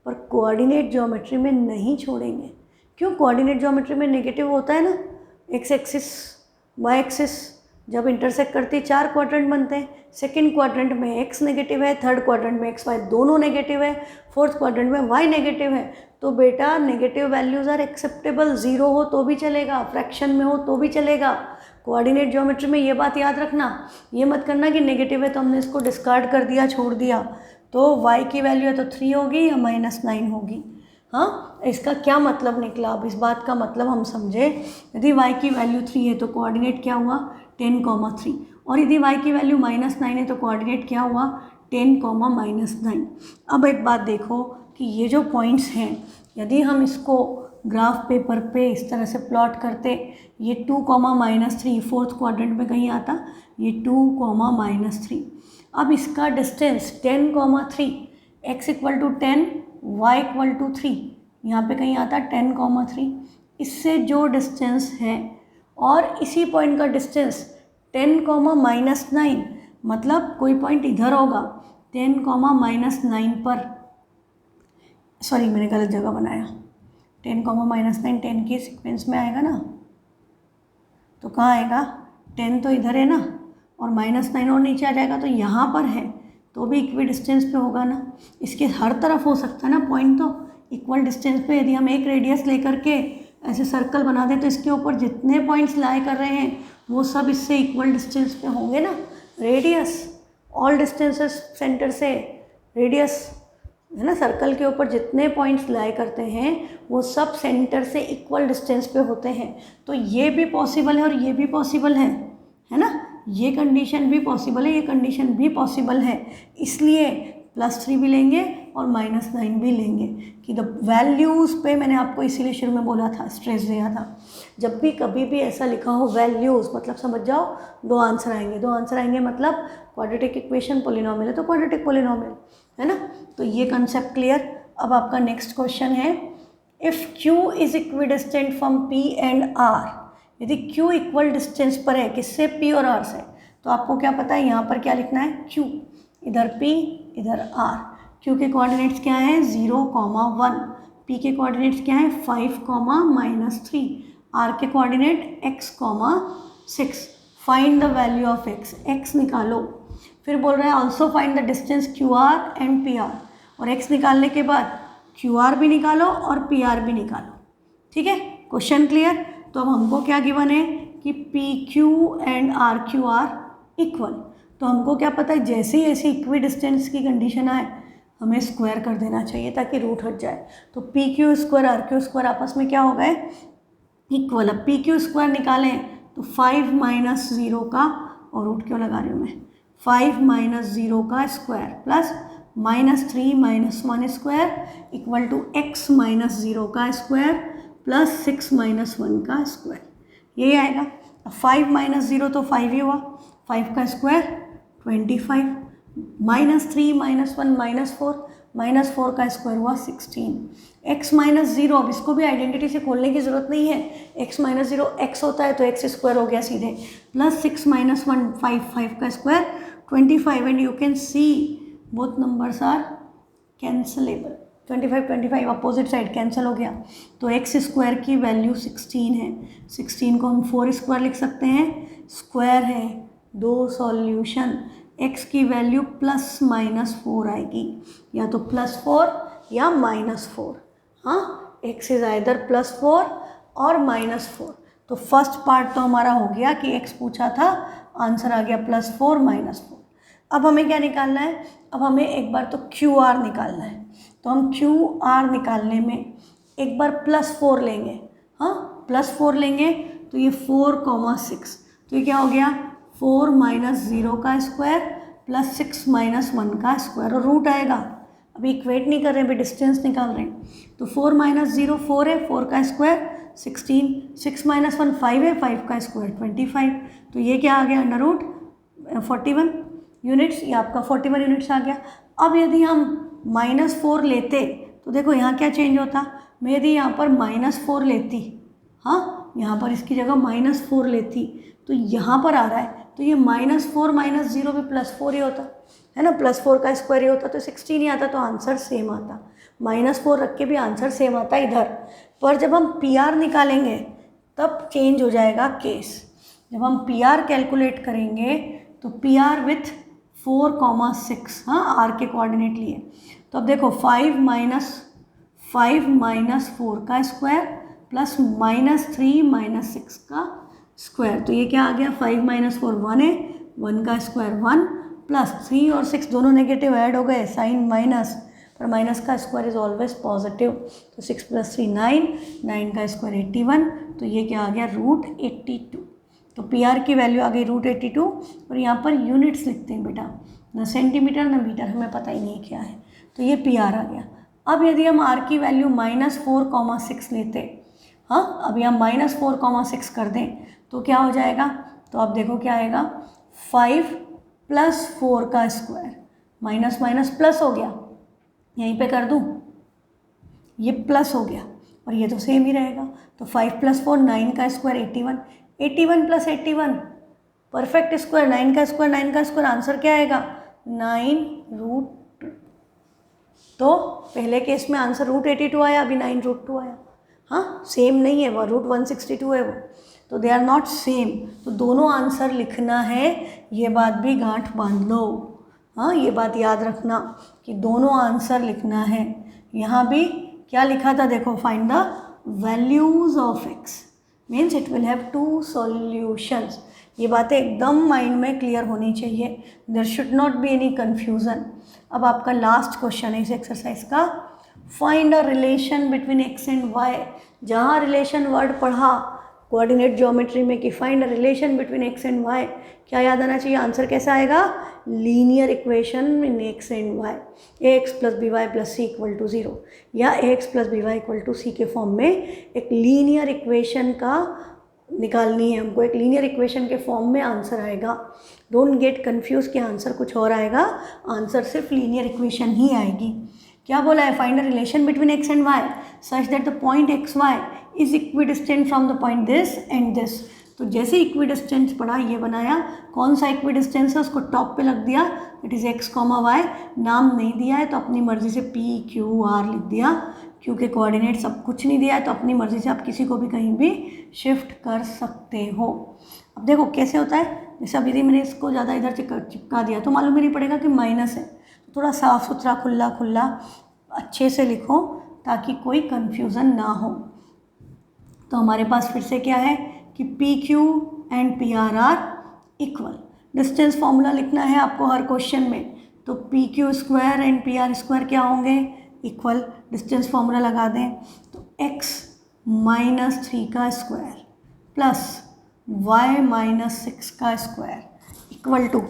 Speaker 1: पर कोऑर्डिनेट ज्योमेट्री में नहीं छोड़ेंगे। क्यों? कोऑर्डिनेट ज्योमेट्री में नेगेटिव होता है ना, एक्स एक्सिस वाई एक्सिस जब इंटरसेक्ट करती है 4 क्वाड्रेंट बनते हैं, सेकंड क्वाड्रेंट में एक्स नेगेटिव है, थर्ड क्वाड्रेंट में एक्स वाई दोनों नेगेटिव है, फोर्थ क्वाड्रेंट में वाई नेगेटिव है। तो बेटा नेगेटिव वैल्यूज़ आर एक्सेप्टेबल, 0 हो तो भी चलेगा, फ्रैक्शन में हो तो भी चलेगा। कोऑर्डिनेट ज्योमेट्री में ये बात याद रखना, ये मत करना कि नेगेटिव है तो हमने इसको डिस्कार्ड कर दिया, छोड़ दिया, तो y की वैल्यू है तो 3 होगी या -9 होगी। हाँ, इसका क्या मतलब निकला, अब इस बात का मतलब हम समझे। यदि y की वैल्यू 3 है तो कोऑर्डिनेट क्या हुआ, 10, 3, और यदि y की वैल्यू -9 है तो कोऑर्डिनेट क्या हुआ, 10, -9। अब एक बात देखो कि ये जो पॉइंट्स हैं, यदि हम इसको ग्राफ पेपर पे इस तरह से प्लॉट करते, ये 2 कॉमा -3 फोर्थ क्वाड्रेंट में कहीं आता, ये 2 कॉमा -3। अब इसका distance 10 comma 3, x equal to 10, y equal to 3, यहाँ पे कहीं आता 10 कॉमा 3। इससे जो डिस्टेंस है और इसी पॉइंट का डिस्टेंस 10 कॉमा -9, मतलब कोई पॉइंट इधर होगा 10 कॉमा -9 पर, सॉरी मैंने गलत जगह बनाया, 10 कॉमा -9 10 के सीक्वेंस में आएगा ना, तो कहाँ आएगा, 10 तो इधर है ना और -9 और नीचे आ जाएगा, तो यहाँ पर है तो भी इक्वी डिस्टेंस पे होगा ना। इसके हर तरफ हो सकता है ना पॉइंट, तो इक्वल डिस्टेंस पे यदि हम एक रेडियस लेकर के ऐसे सर्कल बना दें तो इसके ऊपर जितने पॉइंट्स लाई कर रहे हैं वो सब इससे इक्वल डिस्टेंस पे होंगे ना। रेडियस, ऑल डिस्टेंसेस सेंटर से रेडियस है ना, सर्कल के ऊपर जितने पॉइंट्स लाई करते हैं वो सब सेंटर से इक्वल डिस्टेंस पे होते हैं। तो ये भी पॉसिबल है और ये भी पॉसिबल है ना, ये कंडीशन भी पॉसिबल है, ये कंडीशन भी पॉसिबल है। इसलिए +3 भी लेंगे और -9 भी लेंगे कि द वैल्यूज़ पे मैंने आपको इसीलिए शुरू में बोला था, स्ट्रेस दिया था। जब भी कभी भी ऐसा लिखा हो वैल्यूज़, मतलब समझ जाओ दो आंसर आएंगे, मतलब क्वाड्रेटिक इक्वेशन पोलिनोमियल है तो क्वाड्रेटिक पोलिनोमियल है ना। तो ये कंसेप्ट क्लियर। अब आपका नेक्स्ट क्वेश्चन है, if Q is equidistant from P and R, यदि Q इक्वल डिस्टेंस पर है, किससे, P और R से, तो आपको क्या पता है यहाँ पर क्या लिखना है, Q, इधर P इधर R। Q के कोऑर्डिनेट्स क्या हैं, 0,1, P के कोऑर्डिनेट्स क्या हैं, 5, -3, R के coordinate x, 6। Find the value of x निकालो। फिर बोल रहा है also find the distance QR and PR, और x निकालने के बाद QR भी निकालो और PR भी निकालो। ठीक है, क्वेश्चन क्लियर। तो अब हमको क्या गिवन है कि PQ and RQ are equal, तो हमको क्या पता है, जैसे ही ऐसी इक्वी डिस्टेंस की कंडीशन आए हमें स्क्वायर कर देना चाहिए ताकि रूट हट जाए। तो PQ स्क्वायर RQ स्क्वायर आपस में क्या हो गए, इक्वल। अब PQ स्क्वायर निकालें तो 5 - 0 का, और रूट क्यों लगा रही हूँ मैं, 5 - 0 का square plus -3 - 1 square equal to x - 0 का स्क्वायर प्लस 6 - 1 का स्क्वायर, यही आएगा। अब 5 - 0 तो 5 ही हुआ, 5 का स्क्वायर 25, -3 - 1 -4 का स्क्वायर हुआ 16, x - 0, अब इसको भी आइडेंटिटी से खोलने की ज़रूरत नहीं है, x - 0 x होता है तो x स्क्वायर हो गया सीधे, प्लस 6 - 1 5 का square 25, and you can see both numbers are cancellable, 25 opposite side cancel हो गया। तो x स्क्वायर की वैल्यू 16 है, 16 को हम 4 स्क्वायर लिख सकते हैं, स्क्वायर है, दो सॉल्यूशन, x की वैल्यू +-4 आएगी, या तो +4 या -4। हाँ, x इज आइदर +4 और -4। तो फर्स्ट पार्ट तो हमारा हो गया कि x पूछा था, आंसर आ गया +4 -4। अब हमें क्या निकालना है, अब हमें एक बार तो QR निकालना है। तो हम QR निकालने में एक बार +4 लेंगे, हाँ +4 लेंगे, तो ये 4,6, तो ये क्या हो गया, 4 - 0 का स्क्वायर प्लस 6 - 1 का स्क्वायर, और रूट आएगा। अभी इक्वेट नहीं कर रहे हैं, अभी डिस्टेंस निकाल रहे हैं। तो 4 - 0 4 है, 4 का स्क्वायर 16, 6 - 1 5 है, 5 का स्क्वायर 25, तो ये क्या आ गया, √41 यूनिट्स, ये आपका 41 यूनिट्स आ गया। अब यदि हम -4 लेते तो देखो यहाँ क्या चेंज होता, मैं यदि यहाँ पर -4 लेती, हाँ यहाँ पर इसकी जगह -4 लेती तो यहाँ पर आ रहा है, तो ये -4 - 0 भी +4 ही होता है ना, +4 का स्क्वायर ही होता, तो 16 ही आता, तो आंसर सेम आता। -4 रख के भी आंसर सेम आता इधर, पर जब हम PR निकालेंगे तब चेंज हो जाएगा केस। जब हम PR कैलकुलेट करेंगे तो PR विथ 4,6, हाँ R के कोऑर्डिनेट लिए, तो अब देखो 5 - 4 का स्क्वायर प्लस -3 - 6 का स्क्वायर, तो ये क्या आ गया, 5 - 4 1 है, 1 का स्क्वायर 1 प्लस 3 और 6 दोनों नेगेटिव ऐड हो गए, साइन माइनस, पर माइनस का स्क्वायर इज ऑलवेज पॉजिटिव, तो 6 + 3 9, 9 का स्क्वायर 81, तो ये क्या आ गया, √82। तो PR की वैल्यू आ गई √82, और यहाँ पर यूनिट्स लिखते हैं बेटा, ना सेंटीमीटर ना मीटर, हमें पता ही नहीं क्या है, तो ये PR आ गया। अब यदि हम R की वैल्यू -4,6 लेते हाँ, अभी हम -4,6 कर दें तो क्या हो जाएगा, तो आप देखो क्या आएगा, 5 + 4 का स्क्वायर, माइनस माइनस प्लस हो गया, यहीं पे कर दूँ, ये प्लस हो गया और ये तो सेम ही रहेगा, तो 5 + 4 9 का स्क्वायर 81, 81 + 81 परफेक्ट स्क्वायर, 9 का स्क्वायर 9 का स्क्वायर, आंसर क्या आएगा 9√, तो पहले केस में आंसर √82 आया, अभी 9√2 आया। हाँ, सेम नहीं है, वो √162 है वो, तो दे आर नॉट सेम, तो दोनों आंसर लिखना है, ये बात भी गांठ बांध लो। हाँ, ये बात याद रखना कि दोनों आंसर लिखना है। यहाँ भी क्या लिखा था देखो, find the values of x, means it will have 2 solutions. ये बातें एकदम माइंड में क्लियर होनी चाहिए, there should not be any confusion. अब आपका लास्ट क्वेश्चन है इस एक्सरसाइज का, find a relation between x and y। जहाँ रिलेशन वर्ड पढ़ा कोऑर्डिनेट ज्योमेट्री में कि find a relation between x and y, क्या याद आना चाहिए, आंसर कैसा आएगा, linear equation in x and y, ax + by + c = 0, या ax + by = c के फॉर्म में एक लीनियर इक्वेशन का निकालनी है हमको, एक लीनियर इक्वेशन के फॉर्म में आंसर आएगा। डोंट गेट कंफ्यूज कि आंसर कुछ और आएगा, आंसर सिर्फ लीनियर इक्वेशन ही आएगी। क्या बोला है, find a relation between x and y such that the point xy is equidistant from the point this and this. तो जैसे इक्विडिस्टेंस पढ़ा, ये बनाया, कौन सा इक्विडिस्टेंस है उसको टॉप पे लग दिया, इट इज़ x, y, नाम नहीं दिया है तो अपनी मर्जी से p, q, r लिख दिया, क्योंकि कोऑर्डिनेट सब कुछ नहीं दिया है तो अपनी मर्जी से आप किसी को भी कहीं भी शिफ्ट कर सकते हो। अब देखो कैसे होता है, जैसे अब यदि मैंने इसको ज़्यादा इधर चिपका दिया तो मालूम ही नहीं पड़ेगा कि माइनस है, तो थोड़ा साफ़ सुथरा खुला खुला अच्छे से लिखो ताकि कोई कन्फ्यूज़न ना हो। तो हमारे पास फिर से क्या है कि PQ and PR are equal. Distance formula लिखना है आपको हर क्वेश्चन में, तो PQ² एंड PR² क्या होंगे, इक्वल। डिस्टेंस फॉर्मूला लगा दें तो x - 3 का स्क्वायर प्लस y - 6 का स्क्वायर इक्वल टू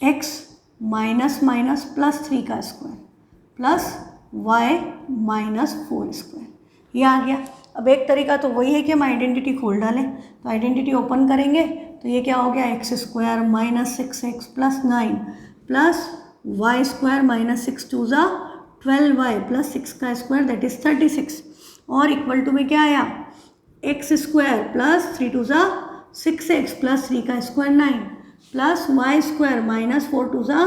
Speaker 1: x -+ 3 का स्क्वायर प्लस y - 4 स्क्वायर, ये आ गया। अब एक तरीका तो वही है कि हम आइडेंटिटी खोल डालें, तो आइडेंटिटी ओपन करेंगे तो ये क्या हो गया, x² - 6x + 9 प्लस y² - 6 2 ज़ा 12y प्लस 6 का स्क्वायर दैट इज़ 36, और इक्वल टू में क्या आया, x² प्लस 3 2 ज़ा 6x प्लस 3 का स्क्वायर 9 प्लस y² - 4 2 ज़ा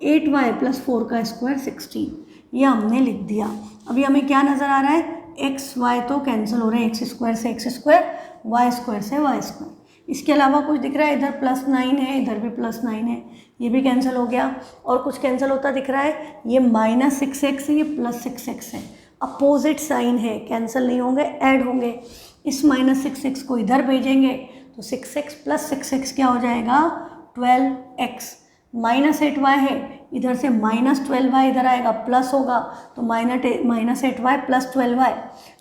Speaker 1: 8y प्लस 4 का स्क्वायर 16, ये हमने लिख दिया। अभी हमें क्या नज़र आ रहा है, एक्स वाई तो कैंसिल हो रहे हैं, x² से x², y² से y²। इसके अलावा कुछ दिख रहा है, इधर +9 है, इधर भी +9 है, ये भी कैंसिल हो गया। और कुछ कैंसिल होता दिख रहा है, ये -6x है, ये +6x है, अपोजिट साइन है, कैंसिल नहीं होंगे, ऐड होंगे। इस -6x को इधर भेजेंगे तो 6x + 6x क्या हो जाएगा, 12x। -8y है, इधर से -12y इधर आएगा, प्लस होगा तो -8y + 12y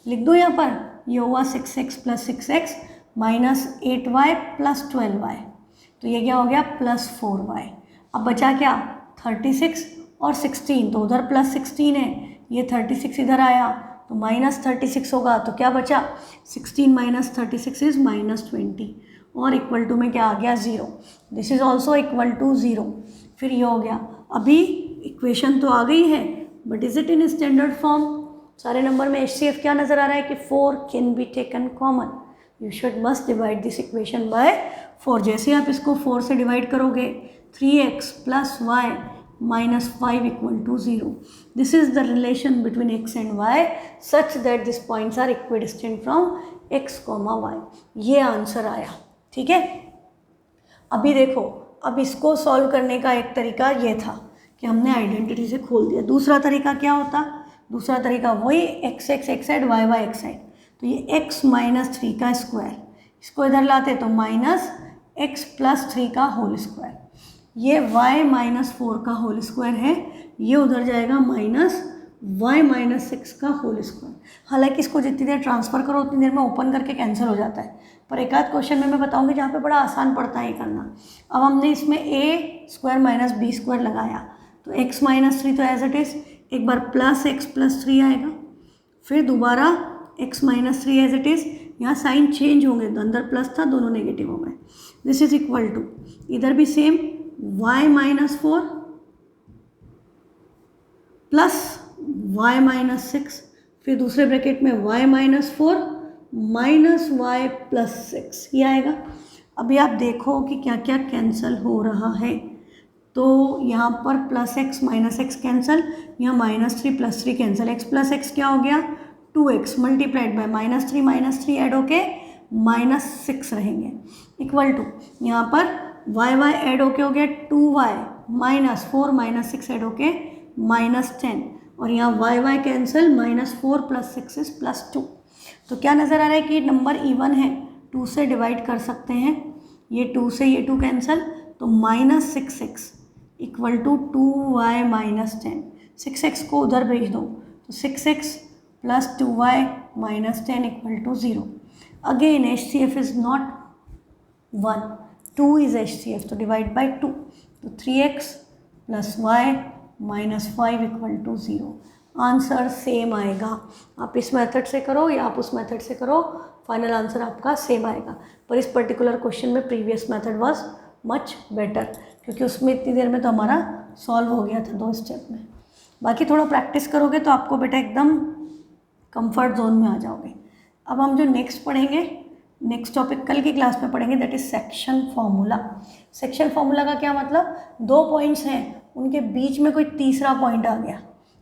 Speaker 1: लिख दो यहाँ पर, ये हुआ 6x + 6x -8y + 12y, तो ये क्या हो गया +4y। अब बचा क्या, 36 और 16, तो उधर +16 है, ये 36 इधर आया तो -36 होगा, तो क्या बचा, 16 - 36 इज़ -20, और इक्वल टू में क्या आ गया, 0। This is also equal to 0। फिर ये हो गया। अभी इक्वेशन तो आ गई है, but is it in standard form. सारे नंबर में HCF क्या नज़र आ रहा है कि 4 can be taken common, you should must divide this equation by 4। जैसे आप इसको 4 से डिवाइड करोगे, 3x + y - 5 = 0। This is the relation between x and y such that this points are equidistant from x, y। ये answer आया, ठीक है। अभी देखो, अब इसको सॉल्व करने का एक तरीका ये था कि हमने आइडेंटिटी से खोल दिया। दूसरा तरीका क्या होता, दूसरा तरीका वही x एक साइड, y एक साइड, तो ये x - 3 का स्क्वायर, इसको इधर लाते तो -x + 3 का होल स्क्वायर, ये y - 4 का होल स्क्वायर है, ये उधर जाएगा -y - 6 का होल स्क्वायर। हालांकि इसको जितनी देर ट्रांसफ़र करो उतनी देर में ओपन करके कैंसिल हो जाता है, पर एक आध क्वेश्चन में मैं बताऊंगी जहाँ पे बड़ा आसान पड़ता है ये करना। अब हमने इसमें a² - b² लगाया, तो x - 3 तो एज इट इज़, एक बार +x + 3 आएगा, फिर दोबारा x minus 3 as it is, यहाँ साइन चेंज होंगे, अंदर प्लस था दोनों नेगेटिव हो गए। दिस इज इक्वल टू, इधर भी same y minus 4 plus y minus 6, फिर दूसरे ब्रैकेट में y minus 4 minus y plus 6, ये आएगा। अभी आप देखो कि क्या क्या कैंसिल हो रहा है। तो यहाँ पर plus x minus x cancel, यहाँ minus 3 plus 3 cancel, x plus x क्या हो गया 2x multiplied by minus 3 add होके माइनस 6 रहेंगे, इक्वल टू यहाँ पर y ऐड होके हो गया 2y माइनस 4 माइनस 6 ऐड होके माइनस 10, और यहाँ y cancel, minus 4 plus 6 is plus 2। तो क्या नज़र आ रहा है कि नंबर इवन है, 2 से डिवाइड कर सकते हैं, ये 2 से ये 2 कैंसिल, तो minus 6x equal to 2y minus 10, 6x को उधर भेज दो तो 6x plus 2y minus 10 equal to 0। Again HCF is not 1, 2 is HCF, तो डिवाइड बाई 2, तो 3x plus y minus 5 equal to 0। Answer same आएगा, आप इस मेथड से करो या आप उस मेथड से करो, फाइनल आंसर आपका सेम आएगा। पर इस पर्टिकुलर क्वेश्चन में previous method was much better, क्योंकि उसमें इतनी देर में तो हमारा सॉल्व हो गया था 2 स्टेप में। बाकी थोड़ा प्रैक्टिस करोगे तो आपको बेटा एकदम कंफर्ट जोन में आ जाओगे। अब हम जो नेक्स्ट पढ़ेंगे, नेक्स्ट टॉपिक कल की क्लास में पढ़ेंगे, that is section formula. Section formula का क्या मतलब, 2 पॉइंट्स हैं, उनके बीच में कोई तीसरा पॉइंट आ गया।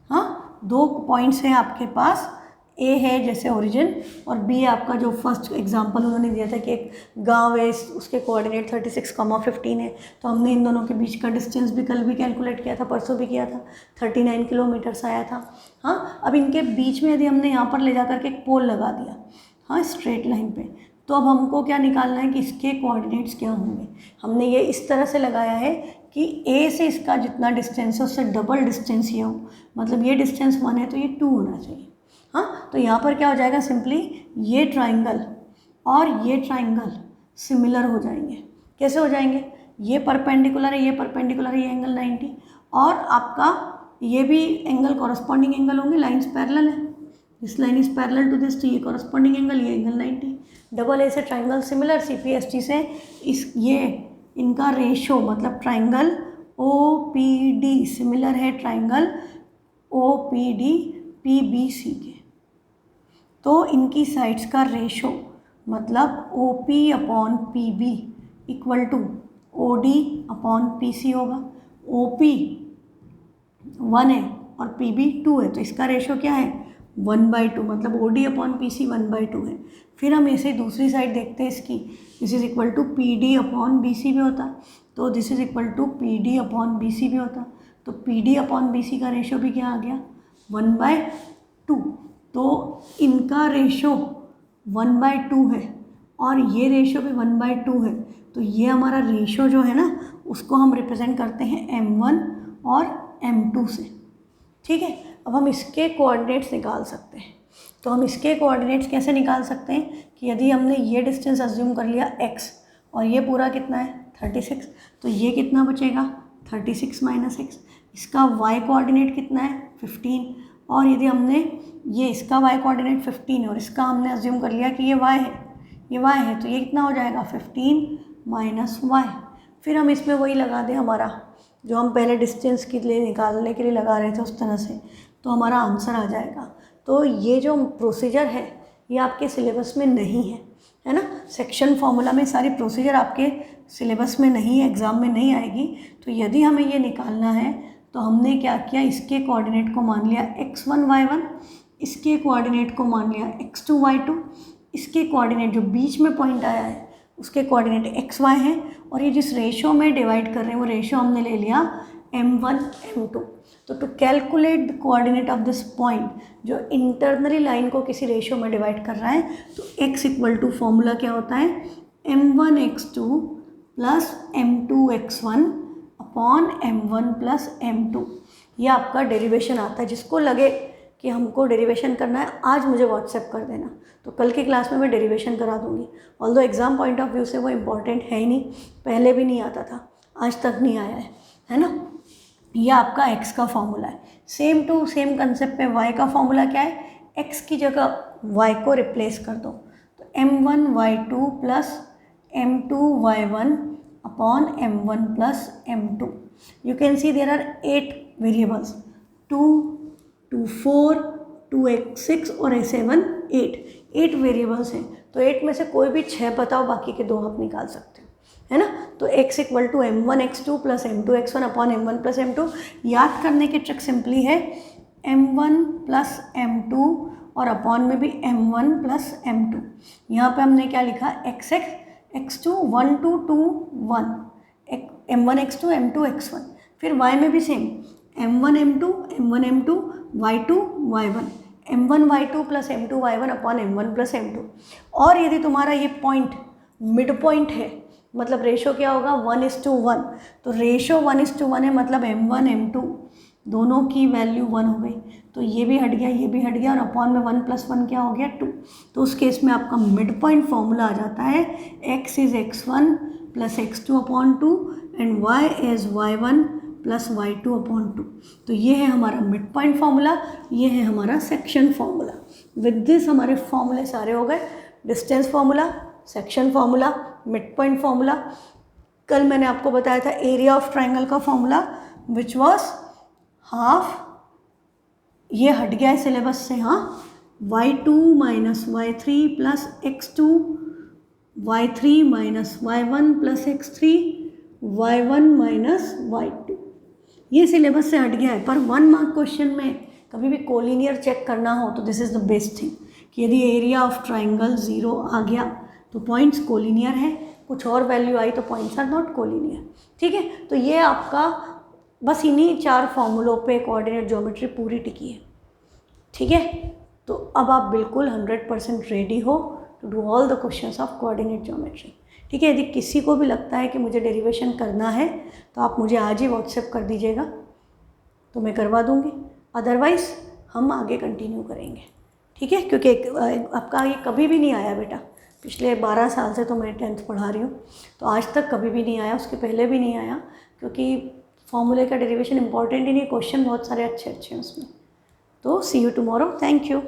Speaker 1: हाँ, 2 पॉइंट्स हैं आपके पास, ए है जैसे ओरिजिन और बी आपका जो फर्स्ट एग्जांपल उन्होंने दिया था कि एक गांव है, उसके कोऑर्डिनेट 36,15 है, तो हमने इन दोनों के बीच का डिस्टेंस भी कल भी कैलकुलेट किया था, परसों भी किया था, 39 किलोमीटर्स आया था। हाँ, अब इनके बीच में यदि हमने यहाँ पर ले जा करके एक पोल लगा दिया, हाँ, स्ट्रेट लाइन पे, तो अब हमको क्या निकालना है कि इसके कोऑर्डिनेट्स क्या होंगे। हमने ये इस तरह से लगाया है कि ए से इसका जितना डिस्टेंस है उससे डबल डिस्टेंस ये हो, मतलब ये डिस्टेंस 1 है तो ये 2 होना चाहिए। हाँ, तो यहाँ पर क्या हो जाएगा, सिंपली ये ट्राइंगल और ये ट्राइंगल सिमिलर हो जाएंगे। कैसे हो जाएंगे, ये परपेंडिकुलर है, ये परपेंडिकुलर है, ये एंगल 90, और आपका ये भी एंगल कॉरस्पॉन्डिंग एंगल होंगे, लाइन्स पैरेलल है, this line is parallel to this, तो ये कॉरस्पॉन्डिंग एंगल, ये एंगल 90। डबल ए से ट्राइंगल सिमिलर, CPST से इस ये इनका रेशो, मतलब ट्राइंगल OPD सिमिलर है ट्राइंगल OPD PBC के, तो इनकी साइड्स का रेशो मतलब OP upon PB equal to OD upon PC होगा। OP 1 है और PB 2 है, तो इसका रेशो क्या है 1/2, मतलब OD अपॉन PC 1/2 है। फिर हम ऐसे दूसरी साइड देखते हैं इसकी, this is equal to PD upon BC भी होता, तो this is equal to PD upon BC भी होता, तो PD अपॉन BC का रेशो भी क्या आ गया 1/2। तो इनका रेशो 1/2 है और ये रेशो भी 1/2 है, तो ये हमारा रेशो जो है ना उसको हम रिप्रेजेंट करते हैं M1 और M2 से। ठीक है, अब हम इसके कोऑर्डिनेट्स निकाल सकते हैं। तो हम इसके कोऑर्डिनेट्स कैसे निकाल सकते हैं कि यदि हमने ये डिस्टेंस अज्यूम कर लिया x और ये पूरा कितना है 36, तो ये कितना बचेगा 36 माइनस x, इसका y कोऑर्डिनेट कितना है 15, और यदि हमने ये इसका y कोऑर्डिनेट 15 है और इसका हमने अज्यूम कर लिया कि ये y है, ये y है, तो ये कितना हो जाएगा 15 माइनस y। फिर हम इसमें वही लगा दें हमारा जो हम पहले डिस्टेंस के लिए निकालने के लिए लगा रहे थे उस तरह से, तो हमारा आंसर आ जाएगा। तो ये जो प्रोसीजर है ये आपके सिलेबस में नहीं है ना, सेक्शन फॉर्मूला में सारी प्रोसीजर आपके सिलेबस में नहीं है, एग्ज़ाम में नहीं आएगी। तो यदि हमें ये निकालना है तो हमने क्या किया, इसके कोऑर्डिनेट को मान लिया x1 y1, इसके कोऑर्डिनेट को मान लिया x2 y2, इसके कोऑर्डिनेट जो बीच में पॉइंट आया है उसके कोऑर्डिनेट एक्स वाई हैं, और ये जिस रेशो में डिवाइड कर रहे हैं वो रेशो हमने ले लिया m1 m2। तो to calculate the coordinate of this point, जो इंटरनली लाइन को किसी रेशो में डिवाइड कर रहा है, तो x इक्वल टू फॉर्मूला क्या होता है m1 x2 plus m2 x1 upon m1 plus m2। ये आपका डेरिवेशन आता है। जिसको लगे कि हमको डेरिवेशन करना है आज मुझे व्हाट्सएप कर देना, तो कल की क्लास में मैं डेरिवेशन करा दूंगी। Although exam point of view से वो इम्पॉर्टेंट है ही नहीं, पहले भी नहीं आता था, आज तक नहीं आया है ना। ये आपका x का फॉर्मूला है। सेम टू सेम कंसेप्ट पे y का फॉर्मूला क्या है, x की जगह y को रिप्लेस कर दो, तो m1y2 plus m2y1 upon m1 plus m2. You can see there are 8 variables, 2, 2, 4, 2x6 और a7 8 वेरिएबल्स हैं. तो 8 में से कोई भी 6 बताओ, बाकी के 2 आप निकाल सकते हो, है ना. तो x equal to m1x2 plus m2x1 upon m1 plus m2. याद करने की ट्रिक सिंपली है m1 प्लस m2 और अपॉन में भी m1 प्लस m2. यहाँ पे हमने क्या लिखा, x1 x2 1 2 2 1, m1 x2 m2 x1. फिर y में भी same m1 m2 y2 y1, m1 y2 plus m2 y1 upon m1 plus m2. और यदि तुम्हारा ये पॉइंट मिड पॉइंट है, मतलब रेशो क्या होगा 1:1, तो रेशो 1:1 है, मतलब m1 m2 दोनों की वैल्यू 1 हो गई. तो ये भी हट गया, ये भी हट गया, और अपॉन में 1 + 1 क्या हो गया 2. तो उस केस में आपका मिड पॉइंट फॉर्मूला आ जाता है x is x1 plus x2 upon 2 and y is y1 plus y2 upon 2. तो ये है हमारा मिड पॉइंट फार्मूला, ये है हमारा सेक्शन फार्मूला. विद दिस हमारे फॉर्मूले सारे हो गए, distance formula, section formula, mid point formula. कल मैंने आपको बताया था एरिया ऑफ ट्राइंगल का फार्मूला विच वॉज हाफ, ये हट गया है सिलेबस से. हाँ, y2 minus y3 plus x2, y3 minus y1 plus x3, y1 minus y2. ये सिलेबस से हट गया है. पर 1 मार्क क्वेश्चन में कभी भी कोलिनियर चेक करना हो तो this is the best thing कि यदि एरिया ऑफ ट्राइंगल 0 आ गया तो पॉइंट्स कोलिनियर है, कुछ और वैल्यू आई तो पॉइंट्स आर नॉट कोलिनियर. ठीक है, तो ये आपका बस इन्हीं 4 फॉर्मूलों पे कोऑर्डिनेट ज्योमेट्री पूरी टिकी है. ठीक है, तो अब आप बिल्कुल 100% रेडी हो to do all the questions of coordinate geometry. ठीक है, यदि किसी को भी लगता है कि मुझे डेरिवेशन करना है तो आप मुझे आज ही व्हाट्सएप कर दीजिएगा, तो मैं करवा दूँगी. अदरवाइज़ हम आगे कंटिन्यू करेंगे. ठीक है, क्योंकि आपका ये कभी भी नहीं आया बेटा. पिछले 12 साल से तो मैं 10th पढ़ा रही हूँ, तो आज तक कभी भी नहीं आया, उसके पहले भी नहीं आया, क्योंकि फॉर्मूले का डेरिवेशन इंपॉर्टेंट ही नहीं, क्वेश्चन बहुत सारे अच्छे अच्छे हैं उसमें. तो सी यू टुमारो. Thank you.